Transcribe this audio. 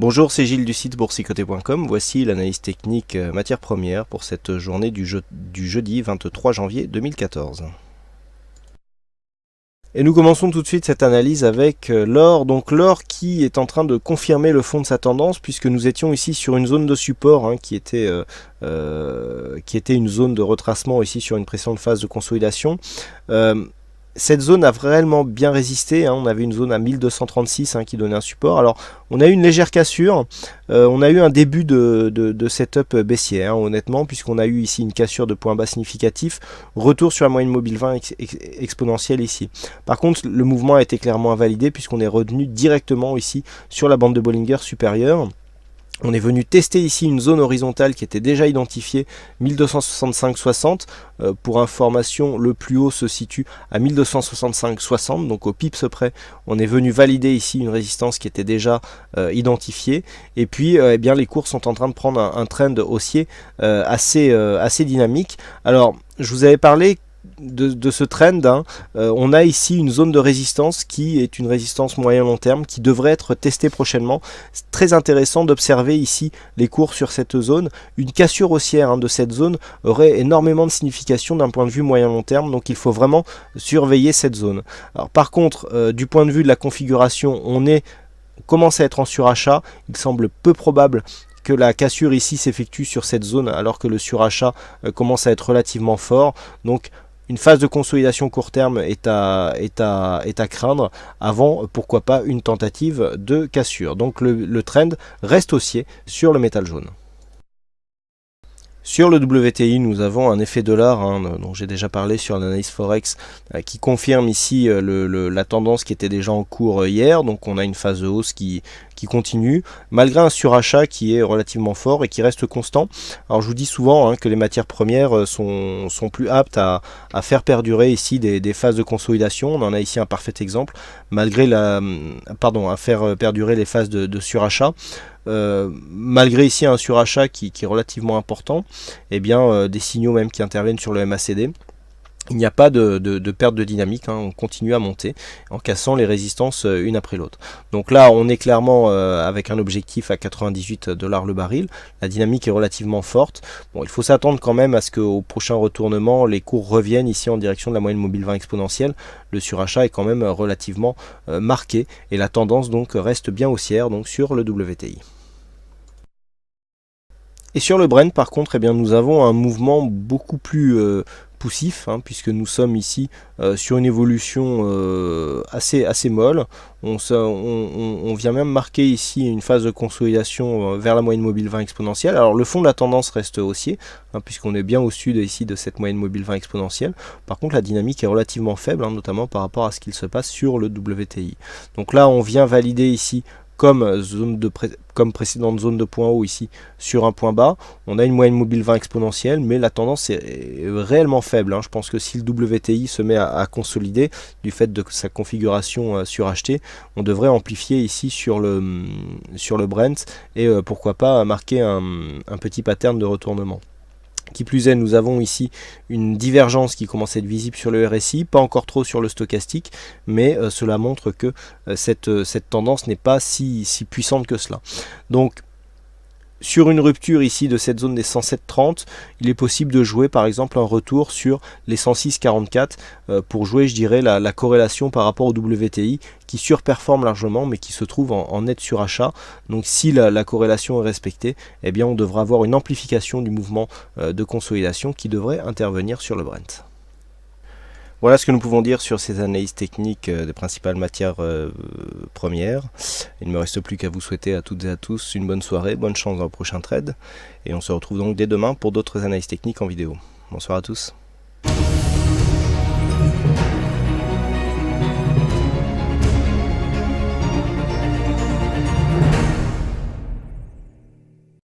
Bonjour, c'est Gilles du site boursicoté.com. Voici l'analyse technique matières premières pour cette journée du jeudi 23 janvier 2014. Et nous commençons tout de suite cette analyse avec l'or. Donc l'or qui est en train de confirmer le fond de sa tendance, puisque nous étions ici sur une zone de support qui était une zone de retracement ici sur une précédente phase de consolidation. Cette zone a réellement bien résisté, on avait une zone à 1236 qui donnait un support. Alors on a eu une légère cassure, on a eu un début de setup baissier honnêtement, puisqu'on a eu ici une cassure de points bas significatif, retour sur la moyenne mobile 20 exponentielle ici. Par contre le mouvement a été clairement invalidé puisqu'on est revenu directement ici sur la bande de Bollinger supérieure. On est venu tester ici une zone horizontale qui était déjà identifiée, 1265,60. Pour information, le plus haut se situe à 1265,60, donc au pips près. On est venu valider ici une résistance qui était déjà identifiée. Et puis, eh bien, les cours sont en train de prendre un trend haussier assez dynamique. Alors, je vous avais parlé de ce trend, on a ici une zone de résistance qui est une résistance moyen-long terme qui devrait être testée prochainement. C'est très intéressant d'observer ici les cours sur cette zone. Une cassure haussière de cette zone aurait énormément de signification d'un point de vue moyen-long terme, donc il faut vraiment surveiller cette zone. Alors, par contre, du point de vue de la configuration, on commence à être en surachat. Il semble peu probable que la cassure ici s'effectue sur cette zone alors que le surachat commence à être relativement fort. Donc une phase de consolidation court terme est à craindre avant, pourquoi pas, une tentative de cassure. Donc le trend reste haussier sur le métal jaune. Sur le WTI, nous avons un effet dollar dont j'ai déjà parlé sur l'analyse Forex qui confirme ici la tendance qui était déjà en cours hier. Donc on a une phase de hausse qui continue, malgré un surachat qui est relativement fort et qui reste constant. Alors je vous dis souvent que les matières premières sont plus aptes à faire perdurer ici des phases de consolidation. On en a ici un parfait exemple, malgré à faire perdurer les phases de surachat. Malgré ici un surachat qui est relativement important, et bien des signaux même qui interviennent sur le MACD. Il n'y a pas de perte de dynamique, on continue à monter en cassant les résistances une après l'autre. Donc là on est clairement avec un objectif à 98 $ le baril, la dynamique est relativement forte. Bon, il faut s'attendre quand même à ce qu'au prochain retournement les cours reviennent ici en direction de la moyenne mobile 20 exponentielle. Le surachat est quand même relativement marqué et la tendance donc reste bien haussière donc sur le WTI. Et sur le Brent par contre, eh bien, nous avons un mouvement beaucoup plus poussif, puisque nous sommes ici sur une évolution assez molle. On vient même marquer ici une phase de consolidation vers la moyenne mobile 20 exponentielle. Alors le fond de la tendance reste haussier, puisqu'on est bien au sud ici de cette moyenne mobile 20 exponentielle. Par contre la dynamique est relativement faible, notamment par rapport à ce qu'il se passe sur le WTI. Donc là on vient valider ici comme précédente zone de point haut ici sur un point bas. On a une moyenne mobile 20 exponentielle, mais la tendance est réellement faible. Je pense que si le WTI se met à consolider du fait de sa configuration surachetée, on devrait amplifier ici sur le Brent et pourquoi pas marquer un petit pattern de retournement. Qui plus est, nous avons ici une divergence qui commence à être visible sur le RSI, pas encore trop sur le stochastique, mais cela montre que cette tendance n'est pas si puissante que cela. Donc, sur une rupture ici de cette zone des 107,30, il est possible de jouer par exemple un retour sur les 106,44 pour jouer, je dirais, la corrélation par rapport au WTI qui surperforme largement mais qui se trouve en net surachat. Donc si la corrélation est respectée, eh bien on devra avoir une amplification du mouvement de consolidation qui devrait intervenir sur le Brent. Voilà ce que nous pouvons dire sur ces analyses techniques des principales matières premières. Il ne me reste plus qu'à vous souhaiter à toutes et à tous une bonne soirée, bonne chance dans le prochain trade. Et on se retrouve donc dès demain pour d'autres analyses techniques en vidéo. Bonsoir à tous.